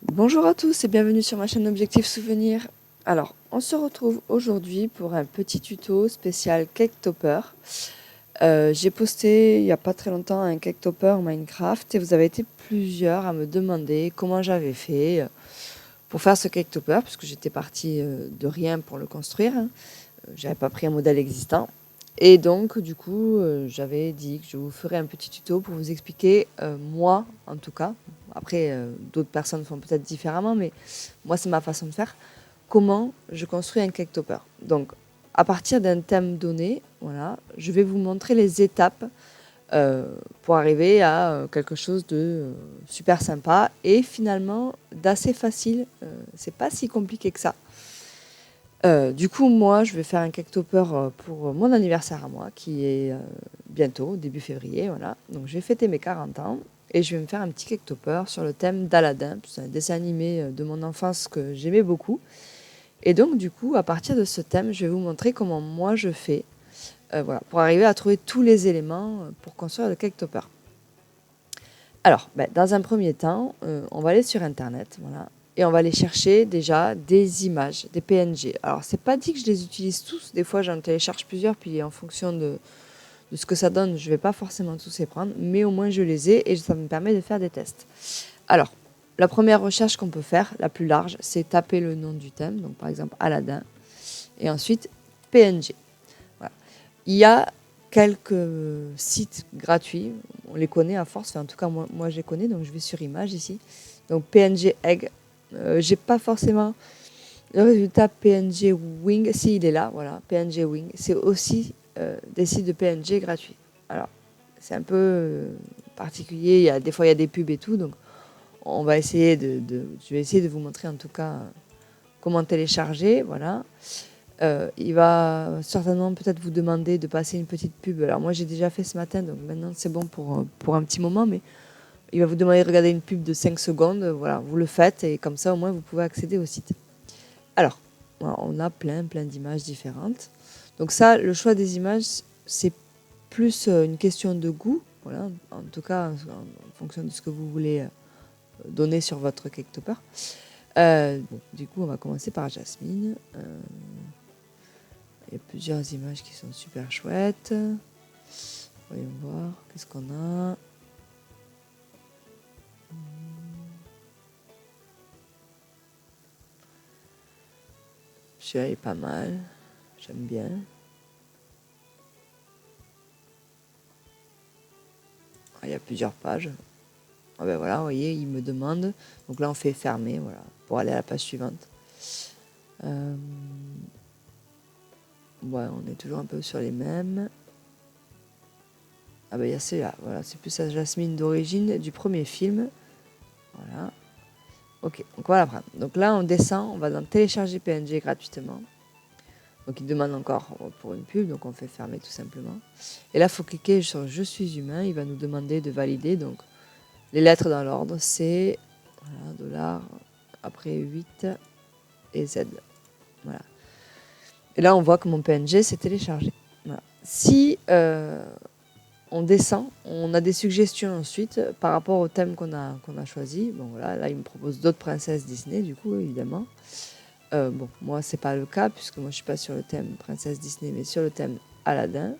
Bonjour à tous et bienvenue sur ma chaîne Objectif Souvenir. Alors, on se retrouve aujourd'hui pour un petit tuto spécial cake topper. J'ai posté il n'y a pas très longtemps un cake topper Minecraft et vous avez été plusieurs à me demander comment j'avais fait pour faire ce cake topper, puisque j'étais partie de rien pour le construire. J'avais pas pris un modèle existant. Et donc, du coup, j'avais dit que je vous ferais un petit tuto pour vous expliquer, moi en tout cas, après d'autres personnes font peut-être différemment, mais moi c'est ma façon de faire, comment je construis un cake topper. Donc, à partir d'un thème donné, voilà, je vais vous montrer les étapes pour arriver à quelque chose de super sympa et finalement d'assez facile. C'est pas si compliqué que ça. Du coup, moi, je vais faire un cake topper pour mon anniversaire à moi, qui est bientôt, début février, voilà. Donc, je vais fêter mes 40 ans et je vais me faire un petit cake topper sur le thème d'Aladin. C'est un dessin animé de mon enfance que j'aimais beaucoup. Et donc, du coup, à partir de ce thème, je vais vous montrer comment moi je fais, voilà, pour arriver à trouver tous les éléments pour construire le cake topper. Alors, dans un premier temps, on va aller sur Internet, voilà, et on va aller chercher déjà des images, des PNG. Alors, c'est pas dit que je les utilise tous. Des fois, j'en télécharge plusieurs, puis en fonction de ce que ça donne, je vais pas forcément tous les prendre, mais au moins je les ai et ça me permet de faire des tests. Alors, la première recherche qu'on peut faire, la plus large, c'est taper le nom du thème, donc par exemple Aladdin, et ensuite PNG. Voilà. Il y a quelques sites gratuits, on les connaît à force, enfin, en tout cas moi je les connais, donc je vais sur Images ici. Donc PNG Egg, j'ai pas forcément le résultat PNG Wing, si il est là, voilà, PNG Wing, c'est aussi des sites de PNG gratuits. Alors c'est un peu particulier, des fois il y a des pubs et tout, donc on va essayer je vais essayer de vous montrer en tout cas comment télécharger, voilà. Il va certainement peut-être vous demander de passer une petite pub. Alors moi j'ai déjà fait ce matin, donc maintenant c'est bon pour un petit moment, mais il va vous demander de regarder une pub de 5 secondes. Voilà, vous le faites et comme ça au moins vous pouvez accéder au site. Alors, voilà, on a plein d'images différentes. Donc ça, le choix des images, c'est plus une question de goût. Voilà, en tout cas en fonction de ce que vous voulez donner sur votre cake topper. Bon, du coup, on va commencer par Jasmine. Il y a plusieurs images qui sont super chouettes. Voyons voir, qu'est-ce qu'on a. Celui-là est pas mal. J'aime bien. Ah, il y a plusieurs pages. Ah ben voilà, vous voyez, il me demande. Donc là, on fait fermer, voilà, pour aller à la page suivante. Ouais, on est toujours un peu sur les mêmes. Ah ben il y a celui-là, voilà, c'est plus la Jasmine d'origine du premier film. Voilà. Ok, donc on va la prendre. Donc là, on descend, on va dans télécharger PNG gratuitement. Donc il demande encore pour une pub, donc on fait fermer tout simplement. Et là, il faut cliquer sur Je suis humain, il va nous demander de valider. Donc les lettres dans l'ordre, c'est voilà, dollar, après 8 et Z. Voilà. Et là, on voit que mon PNG s'est téléchargé. Voilà. Si on descend, on a des suggestions ensuite par rapport au thème qu'on a choisi. Bon voilà, là il me propose d'autres princesses Disney, du coup évidemment. Bon, moi c'est pas le cas puisque moi je suis pas sur le thème princesse Disney, mais sur le thème Aladdin.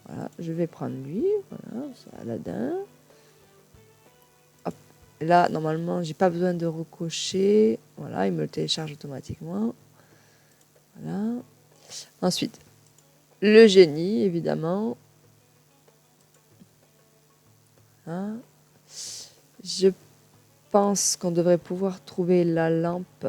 Voilà, je vais prendre lui, voilà, Aladdin. Hop. Là normalement j'ai pas besoin de recocher. Voilà, il me le télécharge automatiquement. Voilà. Ensuite, le génie évidemment. Hein. Je pense qu'on devrait pouvoir trouver la lampe.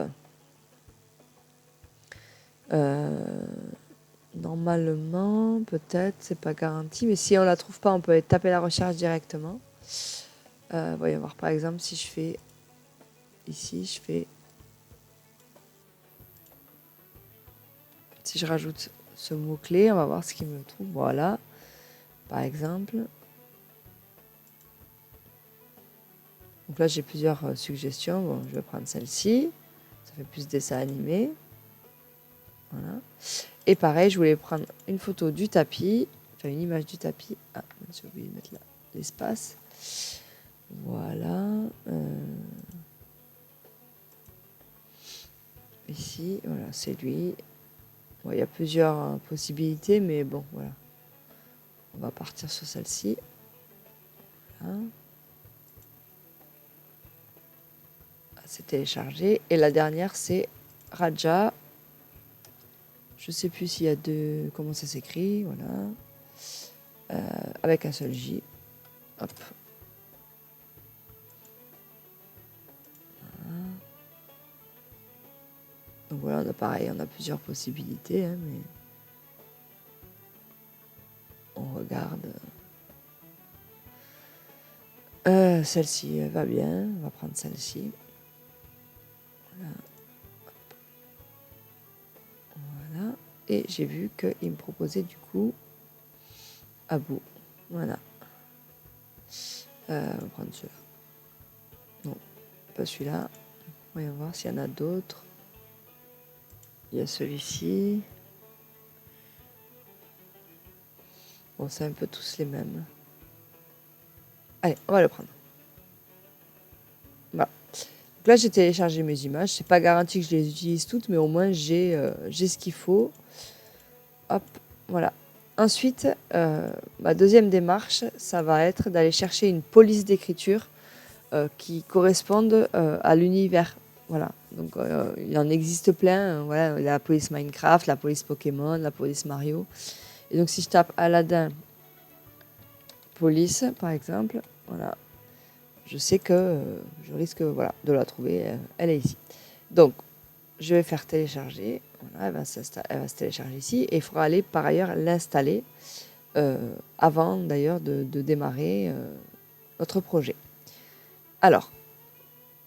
Normalement, peut-être, c'est pas garanti, mais si on la trouve pas, on peut taper la recherche directement. Voyons voir, par exemple, si je fais ici, si je rajoute ce mot-clé, on va voir ce qu'il me trouve. Voilà, par exemple. Donc là, j'ai plusieurs suggestions. Bon, je vais prendre celle-ci. Ça fait plus dessin animé. Voilà. Et pareil, je voulais prendre une photo du tapis, enfin une image du tapis. Ah, j'ai oublié de mettre là l'espace. Voilà. celle-ci. Voilà, c'est lui. Bon, il y a plusieurs possibilités, mais bon, voilà. On va partir sur celle-ci. Voilà. C'est téléchargé. Et la dernière, c'est Raja. Je sais plus s'il y a deux... Comment ça s'écrit, voilà. Avec un seul J. Hop. Voilà. Donc voilà, on a pareil, on a plusieurs possibilités, hein, mais... On regarde... celle-ci, elle va bien. On va prendre celle-ci. Voilà. Voilà. Et j'ai vu qu'il me proposait du coup Abou. Voilà. On va prendre celui-là. Non, pas celui-là. Voyons voir s'il y en a d'autres. Il y a celui-ci. Bon, c'est un peu tous les mêmes. Allez, on va le prendre. Voilà. Donc là, j'ai téléchargé mes images. C'est pas garanti que je les utilise toutes, mais au moins j'ai ce qu'il faut. Hop, voilà. Ensuite, ma deuxième démarche, ça va être d'aller chercher une police d'écriture qui corresponde à l'univers. Voilà. Donc, il en existe plein. Voilà, la police Minecraft, la police Pokémon, la police Mario. Et donc, si je tape Aladdin police, par exemple, voilà, je sais que je risque voilà, de la trouver. Elle est ici. Donc, je vais faire télécharger. Voilà, elle va se télécharger ici. Et il faudra aller par ailleurs l'installer avant d'ailleurs de démarrer notre projet. Alors,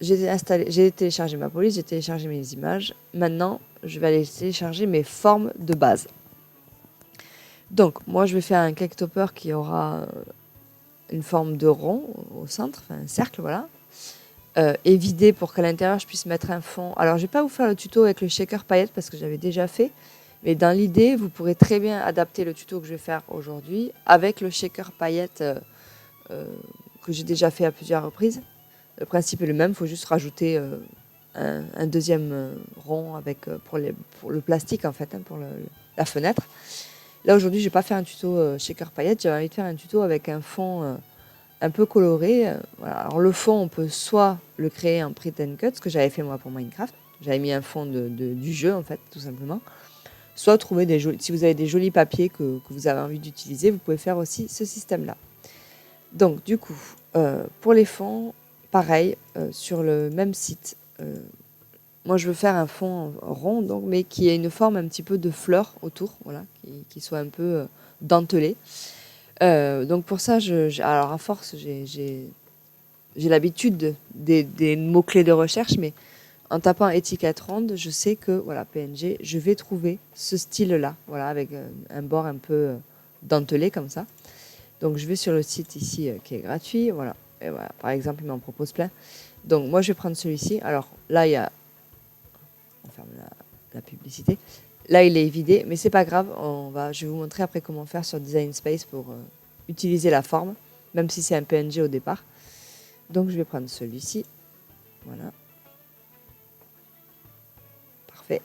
j'ai téléchargé ma police, j'ai téléchargé mes images. Maintenant, je vais aller télécharger mes formes de base. Donc, moi, je vais faire un caketopper qui aura une forme de rond au centre, enfin un cercle, voilà. Et vider pour qu'à l'intérieur, je puisse mettre un fond. Alors, je ne vais pas vous faire le tuto avec le shaker paillette parce que j'avais déjà fait. Mais dans l'idée, vous pourrez très bien adapter le tuto que je vais faire aujourd'hui avec le shaker paillette que j'ai déjà fait à plusieurs reprises. Le principe est le même, il faut juste rajouter un deuxième rond avec, pour le plastique, en fait, hein, pour la fenêtre. Là, aujourd'hui, je ne vais pas faire un tuto shaker paillette, j'avais envie de faire un tuto avec un fond un peu coloré. Voilà. Alors, le fond, on peut soit le créer en print and cut, ce que j'avais fait moi pour Minecraft. J'avais mis un fond du jeu, en fait, tout simplement. Soit trouver des jolis... Si vous avez des jolis papiers que vous avez envie d'utiliser, vous pouvez faire aussi ce système-là. Donc, du coup, pour les fonds, pareil, sur le même site. Moi, je veux faire un fond rond, donc, mais qui ait une forme un petit peu de fleur autour, voilà, qui soit un peu dentelé. Donc, pour ça, alors à force, j'ai l'habitude des mots-clés de recherche, mais en tapant étiquette ronde, je sais que, voilà, PNG, je vais trouver ce style-là, voilà, avec un bord un peu dentelé comme ça. Donc, je vais sur le site ici qui est gratuit, voilà. Et voilà, par exemple, il m'en propose plein. Donc, moi, je vais prendre celui-ci. Alors, là, il y a... On ferme la publicité. Là, il est vidé, mais c'est pas grave. Je vais vous montrer après comment faire sur Design Space pour utiliser la forme, même si c'est un PNG au départ. Donc, je vais prendre celui-ci. Voilà. Parfait.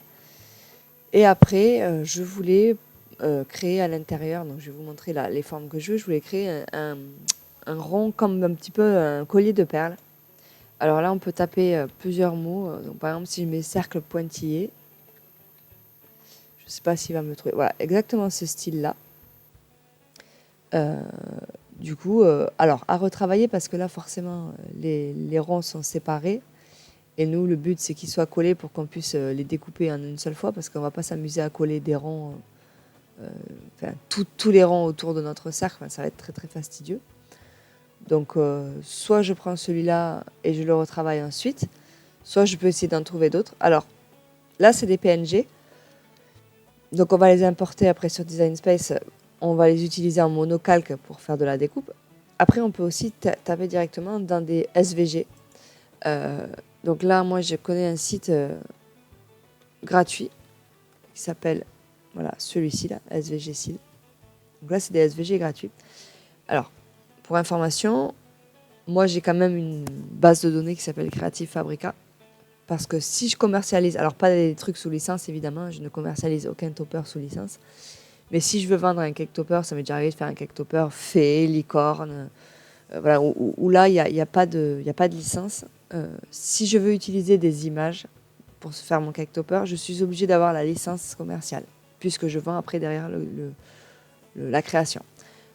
Et après, je voulais créer à l'intérieur, donc je vais vous montrer là, les formes que je veux. Je voulais créer un rond comme un petit peu un collier de perles. Alors là, on peut taper plusieurs mots. Donc, par exemple, si je mets cercle pointillé, je ne sais pas s'il va me trouver. Voilà, exactement ce style-là. Du coup, alors, à retravailler parce que là, forcément, les ronds sont séparés. Et nous, le but, c'est qu'ils soient collés pour qu'on puisse les découper en une seule fois parce qu'on ne va pas s'amuser à coller des ronds, enfin, tous les ronds autour de notre cercle. Ça va être très, très fastidieux. Donc, soit je prends celui-là et je le retravaille ensuite, soit je peux essayer d'en trouver d'autres. Alors, là, c'est des PNG. Donc, on va les importer après sur Design Space. On va les utiliser en monocalque pour faire de la découpe. Après, on peut aussi taper directement dans des SVG. Donc là, moi, je connais un site gratuit qui s'appelle, voilà, celui-ci, là, SVG Seal. Donc là, c'est des SVG gratuits. Alors, pour information, moi, j'ai quand même une base de données qui s'appelle Creative Fabrica parce que si je commercialise, alors pas des trucs sous licence évidemment, je ne commercialise aucun topper sous licence, mais si je veux vendre un cake topper, ça m'est déjà arrivé de faire un cake topper fée, licorne, voilà, où là, il y a pas de licence. Si je veux utiliser des images pour se faire mon cake topper, je suis obligée d'avoir la licence commerciale, puisque je vends après derrière la création.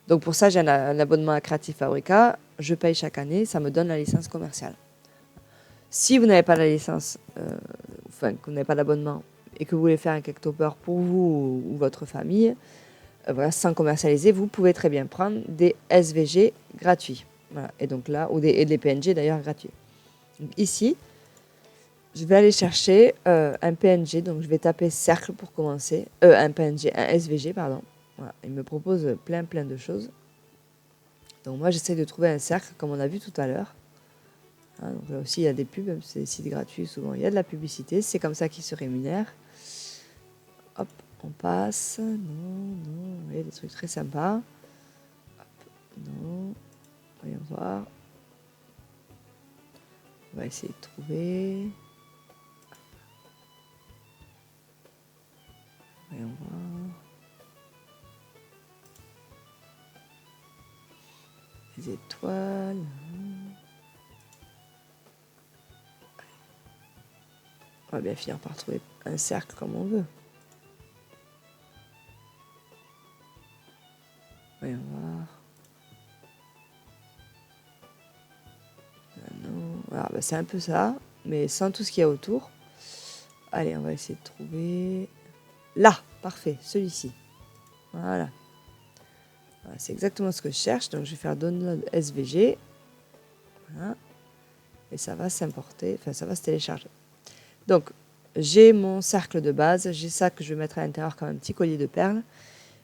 Donc pour ça, j'ai un abonnement à Creative Fabrica, je paye chaque année, ça me donne la licence commerciale. Si vous n'avez pas la licence, enfin que vous n'avez pas d'abonnement et que vous voulez faire un cake topper pour vous ou votre famille, voilà, sans commercialiser, vous pouvez très bien prendre des SVG gratuits. Voilà. Et donc là, et des PNG d'ailleurs gratuits. Donc ici, je vais aller chercher un PNG, donc je vais taper cercle pour commencer. Un PNG, un SVG, pardon. Voilà. Il me propose plein de choses. Donc moi, j'essaie de trouver un cercle, comme on a vu tout à l'heure. Hein, donc là aussi, il y a des pubs, même si c'est des sites gratuits, souvent il y a de la publicité. C'est comme ça qu'ils se rémunèrent. Hop, on passe. Non, il y a des trucs très sympas. Hop, non, voyons voir. On va essayer de trouver. Voyons voir. Les étoiles. On va bien finir par trouver un cercle comme on veut. Voyons voir. Non. Voilà, bah c'est un peu ça, mais sans tout ce qu'il y a autour. Allez, on va essayer de trouver. Là, parfait, celui-ci. Voilà. Voilà, c'est exactement ce que je cherche. Donc je vais faire download SVG. Voilà. Et ça va s'importer, enfin ça va se télécharger. Donc j'ai mon cercle de base, j'ai ça que je vais mettre à l'intérieur comme un petit collier de perles.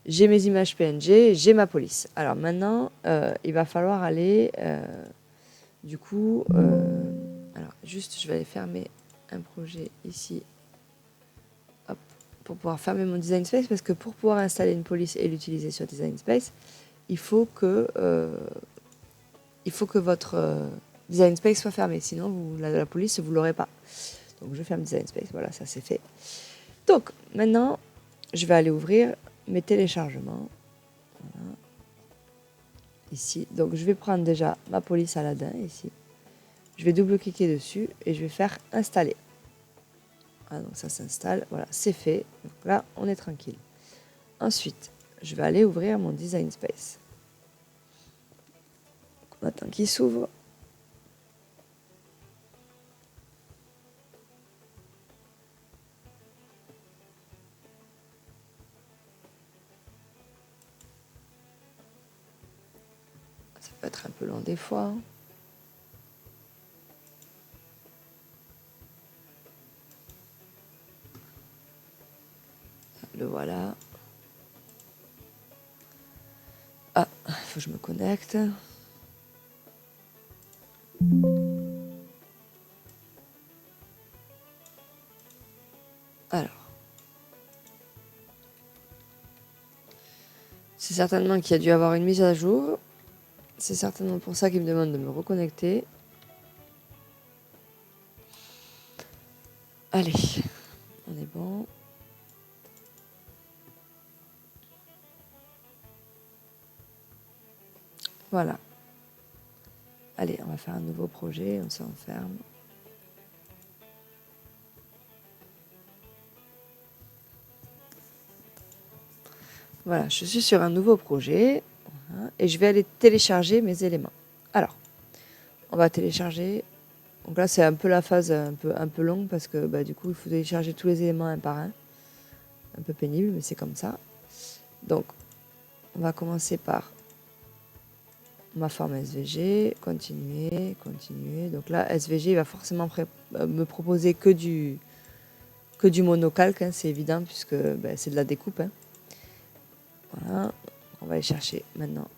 J'ai mes images PNG, j'ai ma police. Alors maintenant, il va falloir aller, du coup, alors juste je vais aller fermer un projet ici, hop, pour pouvoir fermer mon Design Space, parce que pour pouvoir installer une police et l'utiliser sur Design Space, il faut que votre Design Space soit fermé, sinon la police, vous ne l'aurez pas. Donc je ferme Design Space, voilà, ça c'est fait. Donc maintenant, je vais aller ouvrir mes téléchargements. Voilà. Ici, donc je vais prendre déjà ma police Aladdin ici. Je vais double-cliquer dessus et je vais faire installer. Ah, donc ça s'installe, voilà, c'est fait. Donc là, on est tranquille. Ensuite, je vais aller ouvrir mon Design Space. Donc, on attend qu'il s'ouvre. Ça peut être un peu long des fois. Le voilà. Ah, il faut que je me connecte. Alors. C'est certainement qu'il y a dû avoir une mise à jour. C'est certainement pour ça qu'il me demande de me reconnecter. Allez, on est bon. Voilà. Allez, on va faire un nouveau projet, on s'enferme. Voilà, je suis sur un nouveau projet et je vais aller télécharger mes éléments. Alors, on va télécharger. Donc là, c'est un peu la phase un peu longue parce que du coup, il faut télécharger tous les éléments un par un. Un peu pénible, mais c'est comme ça. Donc, on va commencer par ma forme SVG, continuer. Donc là, SVG, il va forcément me proposer que du monocalque, hein, c'est évident, puisque c'est de la découpe. Hein. Voilà, on va aller chercher maintenant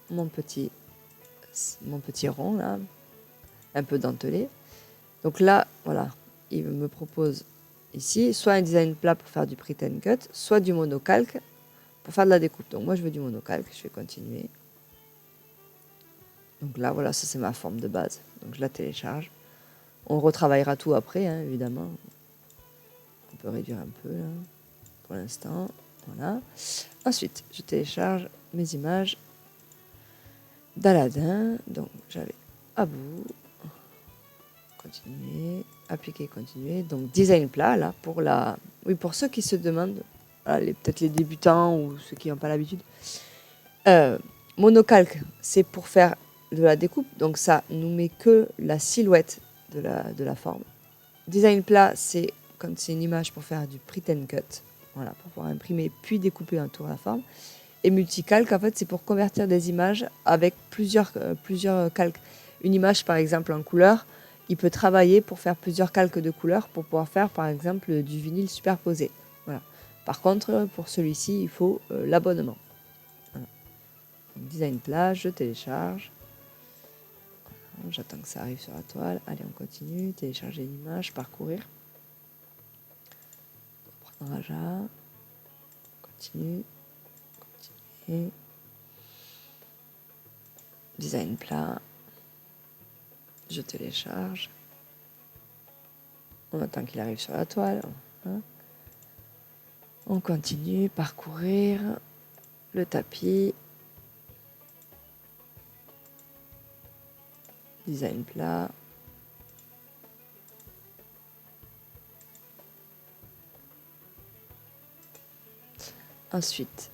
mon petit rond, là, un peu dentelé. Donc là, voilà, il me propose ici, soit un design plat pour faire du print and cut, soit du monocalque pour faire de la découpe. Donc moi, je veux du monocalque, je vais continuer. Donc là, voilà, ça c'est ma forme de base. Donc je la télécharge. On retravaillera tout après, hein, évidemment. On peut réduire un peu, là, pour l'instant. Voilà. Ensuite, je télécharge mes images d'Aladin. Donc, j'avais à bout. Continuer. Appliquer, continuer. Donc, design plat, là, pour la... Oui, pour ceux qui se demandent, voilà, peut-être les débutants ou ceux qui n'ont pas l'habitude. Monocalque, c'est pour faire de la découpe. Donc, ça nous met que la silhouette de la forme. Design plat, c'est comme c'est une image pour faire du print and cut. Voilà, pour pouvoir imprimer puis découper autour de la forme. Et multicalque, en fait, c'est pour convertir des images avec plusieurs calques. Une image, par exemple, en couleur, il peut travailler pour faire plusieurs calques de couleurs pour pouvoir faire, par exemple, du vinyle superposé. Voilà. Par contre, pour celui-ci, il faut l'abonnement. Voilà. Design plat, je télécharge. J'attends que ça arrive sur la toile. Allez, on continue. Télécharger l'image, parcourir. On prend Raja. Continue. Continuer. Design plat. Je télécharge. On attend qu'il arrive sur la toile. Hein. On continue. Parcourir. Le tapis. Design plat. Ensuite,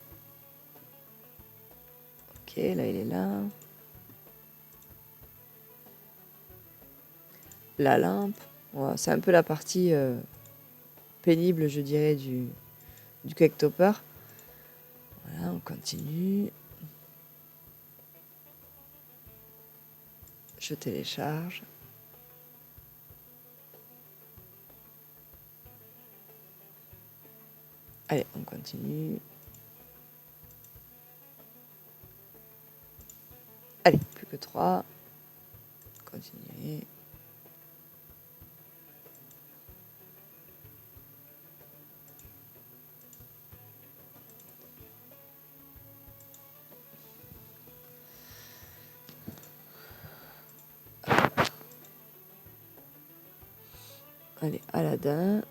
ok, là il est là. La lampe, voilà, c'est un peu la partie pénible, je dirais, du cake topper. Voilà, on continue. Je télécharge. Allez, on continue. Allez, plus que 3. Continuer. Allez, Aladin.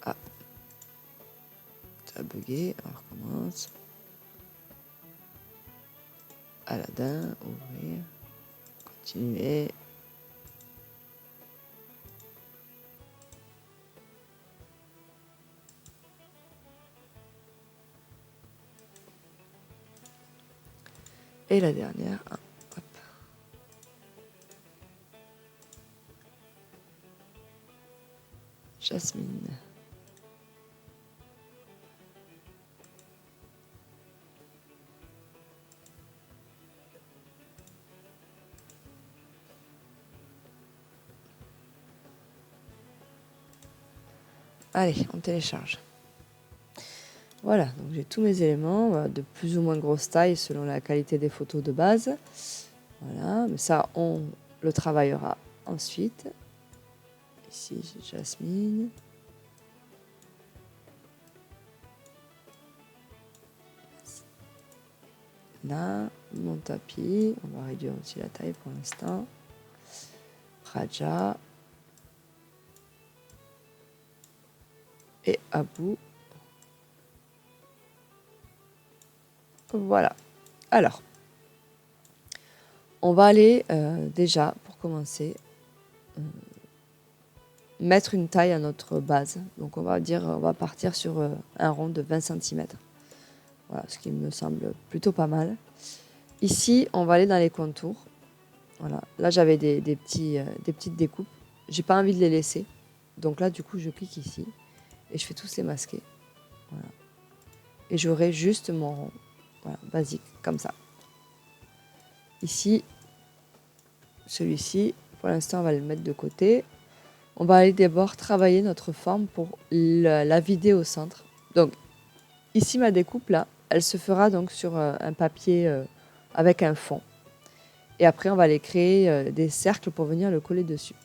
Ah. Ça a bugué, on recommence. Aladin, ouvrir. Continuer. Et la dernière, hop. Jasmine. Allez, on télécharge. Voilà, donc j'ai tous mes éléments de plus ou moins grosse taille selon la qualité des photos de base. Voilà, mais ça, on le travaillera ensuite. Ici, j'ai Jasmine. Là, mon tapis. On va réduire aussi la taille pour l'instant. Raja. Et Abou. Voilà. Alors, on va aller déjà, pour commencer, mettre une taille à notre base. Donc on va partir sur un rond de 20 cm. Voilà, ce qui me semble plutôt pas mal. Ici, on va aller dans les contours. Voilà. Là, j'avais des petites découpes. J'ai pas envie de les laisser. Donc là, du coup, je clique ici et je fais tous les masquer. Voilà. Et j'aurai juste mon rond. Voilà, basique, comme ça. Ici, celui-ci, pour l'instant, on va le mettre de côté. On va aller d'abord travailler notre forme pour la vider au centre. Donc, ici, ma découpe, là, elle se fera donc sur un papier avec un fond. Et après, on va aller créer des cercles pour venir le coller dessus.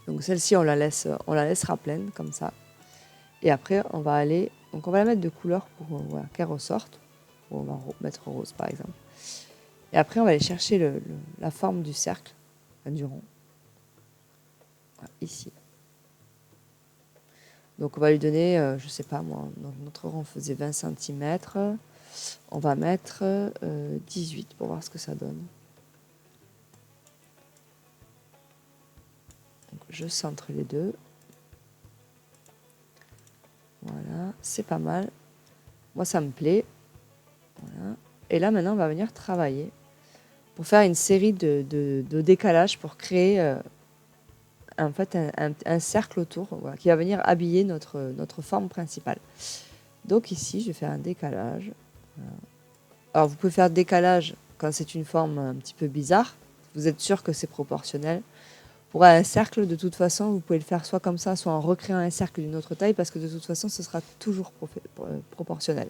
Donc, celle-ci, on la laissera pleine, comme ça. Et après, on va la mettre de couleur pour voilà, qu'elle ressorte. On va mettre rose, par exemple. Et après, on va aller chercher la forme du cercle. enfin, du rond. Voilà, ici. Donc on va lui donner, je sais pas moi, notre rond faisait 20 cm. On va mettre 18 pour voir ce que ça donne. Donc, je centre les deux. Voilà, c'est pas mal. Moi, ça me plaît. Voilà. Et là, maintenant, on va venir travailler pour faire une série de décalages pour créer en fait un cercle autour, voilà, qui va venir habiller notre forme principale. Donc ici, je vais faire un décalage. Voilà. Alors, vous pouvez faire décalage quand c'est une forme un petit peu bizarre. Vous êtes sûr que c'est proportionnel. Pour un cercle, de toute façon, vous pouvez le faire soit comme ça, soit en recréant un cercle d'une autre taille, parce que de toute façon, ce sera toujours proportionnel.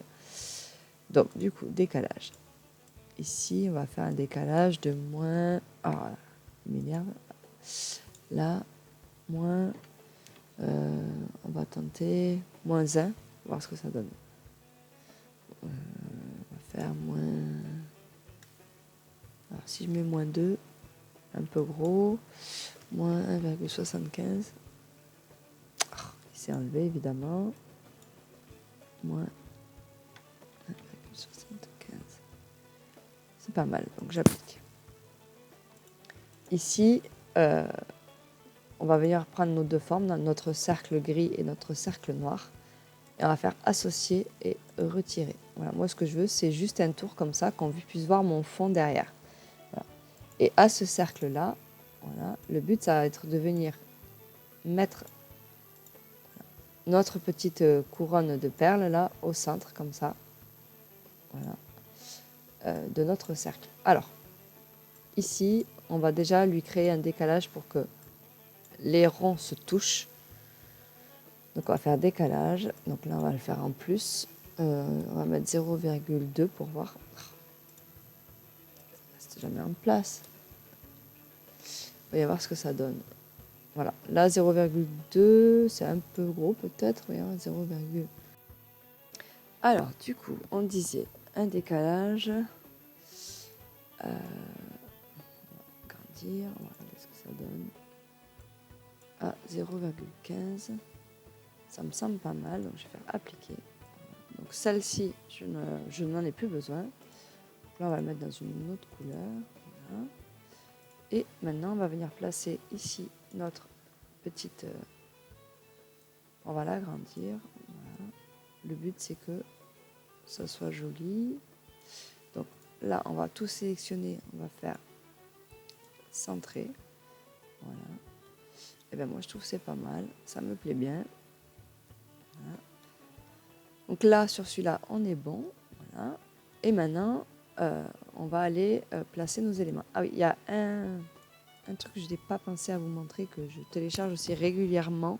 Donc, du coup, décalage. Ici, on va faire un décalage de moins... Ah, il m'énerve. Là, moins... on va tenter moins 1, voir ce que ça donne. On va faire moins... Alors, si je mets moins 2, un peu gros, moins 1,75. Oh, il s'est enlevé, évidemment. Moins 1,75. C'est pas mal, donc j'applique. Ici, on va venir prendre nos deux formes, notre cercle gris et notre cercle noir. Et on va faire associer et retirer. Voilà, moi, ce que je veux, c'est juste un tour comme ça, qu'on puisse voir mon fond derrière. Voilà. Et à ce cercle-là, voilà, le but, ça va être de venir mettre notre petite couronne de perles là au centre, comme ça. Voilà. De notre cercle. Alors, ici, on va déjà lui créer un décalage pour que les ronds se touchent. Donc on va faire décalage. Donc là, on va le faire en plus. On va mettre 0,2 pour voir. C'est jamais en place. On va y voir ce que ça donne. Voilà. Là, 0,2, c'est un peu gros peut-être. Voyons, 0, alors, du coup, on disait un décalage. Grandir. On va regarder ce que ça donne. À 0,15. Ça me semble pas mal. Donc, je vais faire appliquer. Donc, celle-ci, je n'en ai plus besoin. Là, on va le mettre dans une autre couleur. Voilà. Et maintenant, on va venir placer ici notre petite... on va l'agrandir. Voilà. Le but, c'est que ça soit joli. Donc là, on va tout sélectionner. On va faire centrer. Voilà. Et bien moi, je trouve que c'est pas mal. Ça me plaît bien. Voilà. Donc là, sur celui-là, on est bon. Voilà. Et maintenant, on va aller placer nos éléments. Ah oui, il y a un truc que je n'ai pas pensé à vous montrer, que je télécharge aussi régulièrement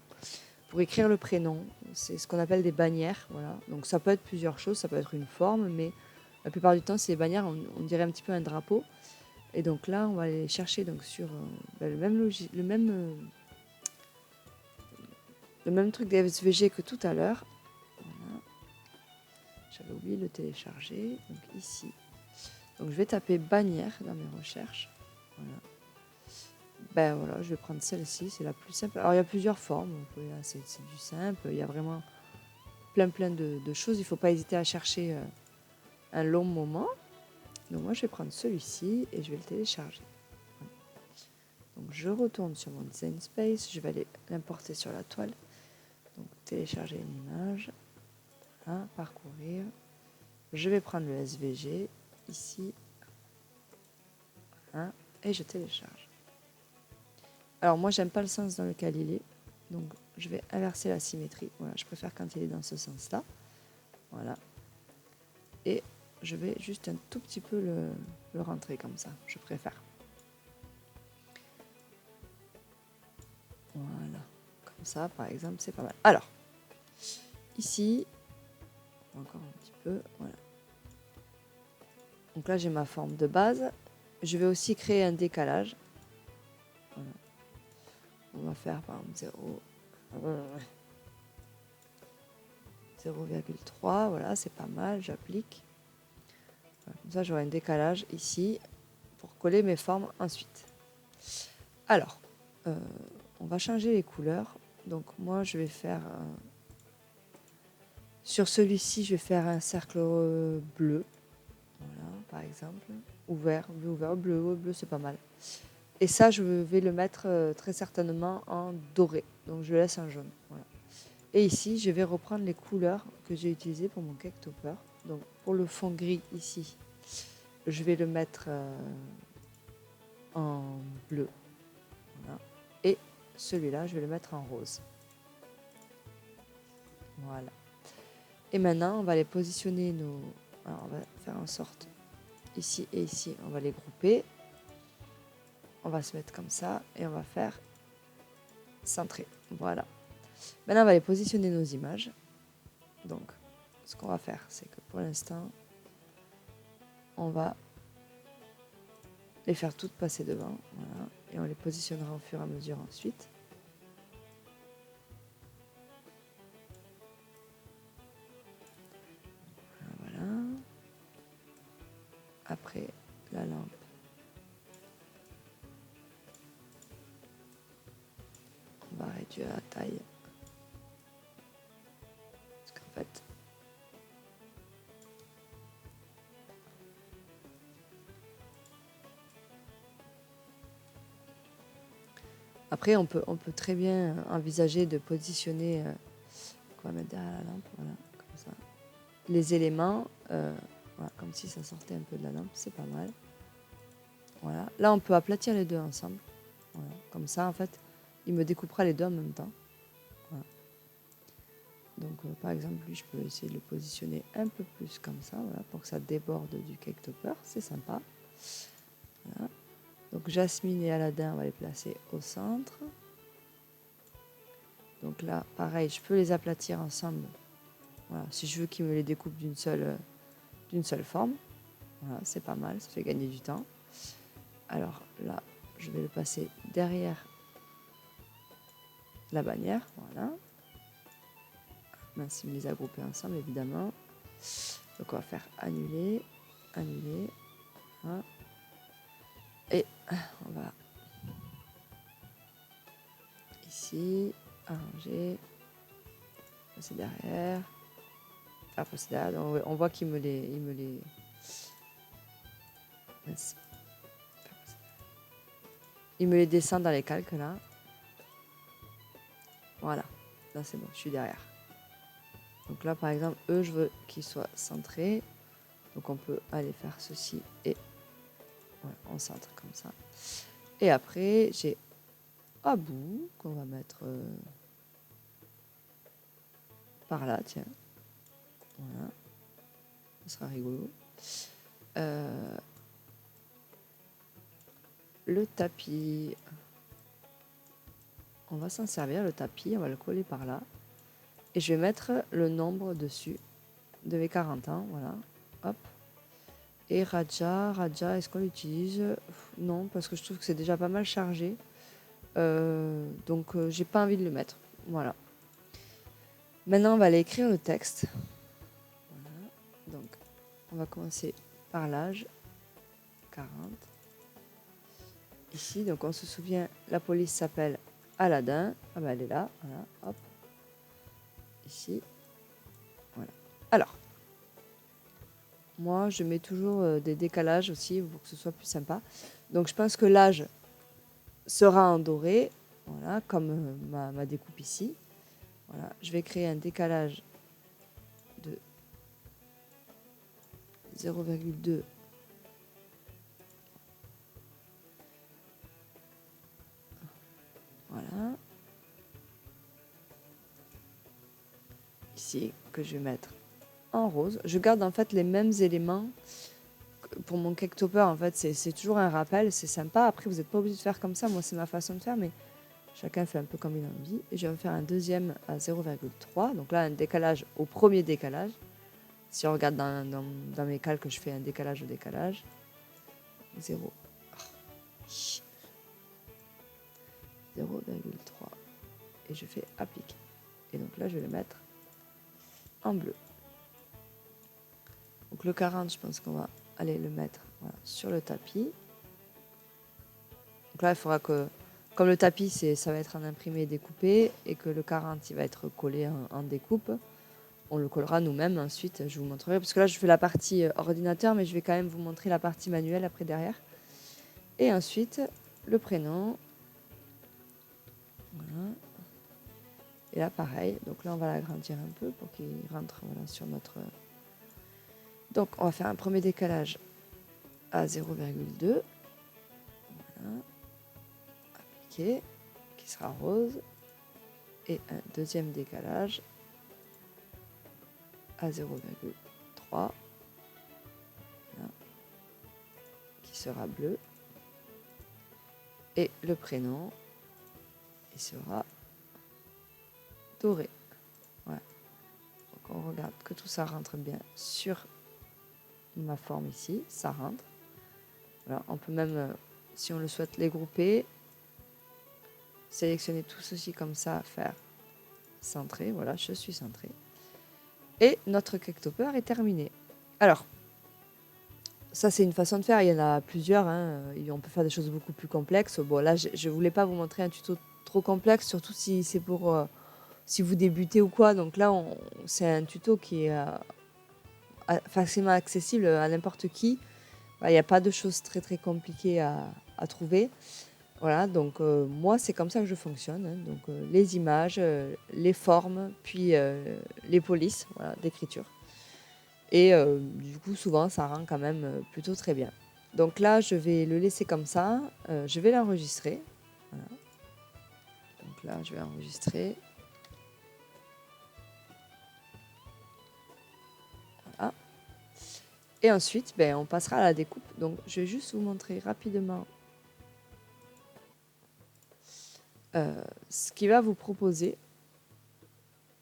pour écrire le prénom. C'est ce qu'on appelle des bannières. Voilà. Donc ça peut être plusieurs choses, ça peut être une forme, mais la plupart du temps, c'est des bannières, on dirait un petit peu un drapeau. Et donc là, on va aller chercher donc, sur le même truc d'SVG que tout à l'heure. Voilà. J'avais oublié de le télécharger. Donc ici. Donc je vais taper bannière dans mes recherches. Voilà. Ben voilà, je vais prendre celle-ci, c'est la plus simple. Alors il y a plusieurs formes, c'est du simple, il y a vraiment plein de choses. Il ne faut pas hésiter à chercher un long moment. Donc moi je vais prendre celui-ci et je vais le télécharger. Voilà. Donc je retourne sur mon Design Space, je vais aller l'importer sur la toile. Donc télécharger une image, voilà, parcourir. Je vais prendre le SVG ici, voilà, et je télécharge. Alors moi j'aime pas le sens dans lequel il est, donc je vais inverser la symétrie. Voilà, je préfère quand il est dans ce sens-là. Voilà. Et je vais juste un tout petit peu le rentrer comme ça, je préfère. Voilà, comme ça par exemple, c'est pas mal. Alors, ici, encore un petit peu, voilà. Donc là j'ai ma forme de base. Je vais aussi créer un décalage. Voilà. On va faire par exemple 0,3, voilà, c'est pas mal, j'applique. Voilà, comme ça j'aurai un décalage ici pour coller mes formes ensuite. Alors, on va changer les couleurs. Donc moi, je vais faire... sur celui-ci, je vais faire un cercle bleu. Voilà, par exemple. Ouvert, bleu, bleu, c'est pas mal. Et ça, je vais le mettre très certainement en doré. Donc je le laisse en jaune. Voilà. Et ici, je vais reprendre les couleurs que j'ai utilisées pour mon cake topper. Donc pour le fond gris ici, je vais le mettre en bleu. Voilà. Et celui-là, je vais le mettre en rose. Voilà. Et maintenant, on va les positionner nos... Alors, on va faire en sorte, ici et ici, on va les grouper. On va se mettre comme ça et on va faire centrer. Voilà. Maintenant, on va les positionner nos images. Donc, ce qu'on va faire, c'est que pour l'instant, on va les faire toutes passer devant. Voilà. Et on les positionnera au fur et à mesure ensuite. Voilà. Après, la lampe. On va réduire la taille. Parce qu'en fait, après, on peut très bien envisager de positionner, on va mettre derrière la lampe, voilà, comme ça, les éléments, voilà, comme si ça sortait un peu de la lampe, c'est pas mal. Voilà. Là, on peut aplatir les deux ensemble. Voilà. Comme ça, en fait, il me découpera les deux en même temps. Voilà. Donc, par exemple, lui, je peux essayer de le positionner un peu plus comme ça, voilà, pour que ça déborde du cake topper. C'est sympa. Voilà. Donc, Jasmine et Aladdin, on va les placer au centre. Donc là, pareil, je peux les aplatir ensemble. Voilà, si je veux qu'ils me les découpent d'une seule forme. Voilà, c'est pas mal, ça fait gagner du temps. Alors là, je vais le passer derrière la bannière. Voilà. Mince, il me les a groupés ensemble, évidemment. Donc on va faire annuler, annuler. Voilà. Et on va ici, arranger, passer derrière. Ah, passer derrière. Donc, on voit qu'il me les... Mince. Il me les descend dans les calques là. Voilà, là c'est bon, je suis derrière. Donc là par exemple, eux je veux qu'ils soient centrés. Donc on peut aller faire ceci et voilà, on centre comme ça. Et après j'ai Abou qu'on va mettre par là, tiens. Voilà, ça sera rigolo. Le tapis, on va s'en servir, le tapis, on va le coller par là. Et je vais mettre le nombre dessus de mes 40 ans, voilà, hop. Et Raja, est-ce qu'on l'utilise? Non, parce que je trouve que c'est déjà pas mal chargé. Donc j'ai pas envie de le mettre. Voilà. Maintenant, on va aller écrire le texte. Voilà. Donc, on va commencer par l'âge. 40. Ici, donc on se souvient, la police s'appelle Aladdin. Ah ben elle est là. Voilà, hop. Ici. Voilà. Alors, moi, je mets toujours des décalages aussi pour que ce soit plus sympa. Donc, je pense que l'âge sera en doré. Voilà, comme ma découpe ici. Voilà, je vais créer un décalage de 0,2. Voilà. Ici, que je vais mettre en rose. Je garde en fait les mêmes éléments pour mon cake topper. En fait, c'est toujours un rappel, c'est sympa. Après, vous n'êtes pas obligé de faire comme ça. Moi, c'est ma façon de faire, mais chacun fait un peu comme il a envie. Et je vais en faire un deuxième à 0,3. Donc là, un décalage au premier décalage. Si on regarde dans mes calques, je fais un décalage au décalage. 0. 0,3. Et je fais appliquer. Et donc là, je vais le mettre en bleu. Donc le 40, je pense qu'on va aller le mettre voilà, sur le tapis. Donc là, il faudra que comme le tapis, ça va être en imprimé et découpé, et que le 40, il va être collé en découpe, on le collera nous-mêmes ensuite, je vous montrerai. Parce que là, je fais la partie ordinateur, mais je vais quand même vous montrer la partie manuelle après derrière. Et ensuite, le prénom. Voilà. Et là, pareil. Donc là, on va l'agrandir un peu pour qu'il rentre voilà, sur notre... Donc, on va faire un premier décalage à 0,2. Voilà. Appliqué. Qui sera rose. Et un deuxième décalage à 0,3. Voilà. Qui sera bleu. Et le prénom, il sera doré. Voilà. Donc on regarde que tout ça rentre bien sur ma forme ici, ça rentre. Voilà, on peut même, si on le souhaite, les grouper, sélectionner tout ceci comme ça, faire centrer. Voilà, je suis centré. Et notre cake topper est terminé. Alors, ça c'est une façon de faire, il y en a plusieurs, hein. On peut faire des choses beaucoup plus complexes. Bon là, je ne voulais pas vous montrer un tuto trop complexe, surtout si c'est pour... si vous débutez ou quoi. Donc là, c'est un tuto qui est facilement accessible à n'importe qui. Il n'y a pas de choses très très compliquées à trouver. Voilà, donc moi, c'est comme ça que je fonctionne. Hein. Donc les images, les formes, puis les polices voilà, d'écriture. Et du coup, souvent, ça rend quand même plutôt très bien. Donc là, je vais le laisser comme ça. Je vais l'enregistrer. Voilà. Donc là, je vais enregistrer. Voilà. Et ensuite, ben, on passera à la découpe. Donc, je vais juste vous montrer rapidement ce qu'il va vous proposer.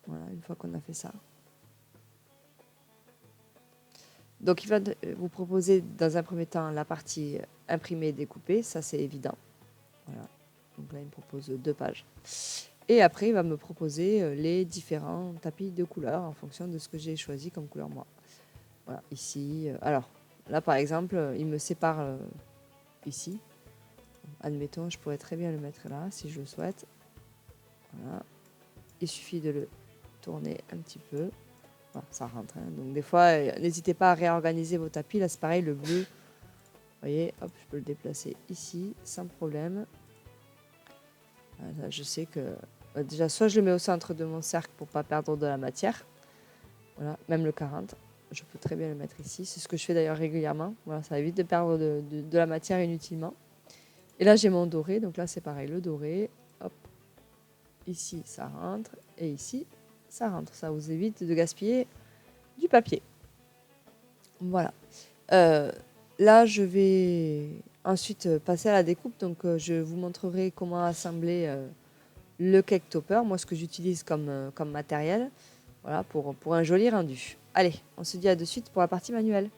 Voilà, une fois qu'on a fait ça. Donc, il va vous proposer dans un premier temps la partie imprimée et découpée. Ça, c'est évident. Voilà. Donc là, il me propose 2 pages. Et après, il va me proposer les différents tapis de couleurs en fonction de ce que j'ai choisi comme couleur moi. Voilà, ici. Alors, là, par exemple, il me sépare ici. Admettons, je pourrais très bien le mettre là, si je le souhaite. Voilà. Il suffit de le tourner un petit peu. Voilà, ça rentre. Hein. Donc, des fois, n'hésitez pas à réorganiser vos tapis. Là, c'est pareil, le bleu. Vous voyez, hop, je peux le déplacer ici, sans problème. Voilà, je sais que... déjà, soit je le mets au centre de mon cercle pour ne pas perdre de la matière. Voilà, même le 40. Je peux très bien le mettre ici. C'est ce que je fais d'ailleurs régulièrement. Voilà, ça évite de perdre de la matière inutilement. Et là, j'ai mon doré. Donc là, c'est pareil. Le doré, hop. Ici, ça rentre. Et ici, ça rentre. Ça vous évite de gaspiller du papier. Voilà. Là, je vais ensuite passer à la découpe. Donc, je vous montrerai comment assembler le cake topper. Moi, ce que j'utilise comme matériel. Voilà, pour un joli rendu. Allez, on se dit à de suite pour la partie manuelle.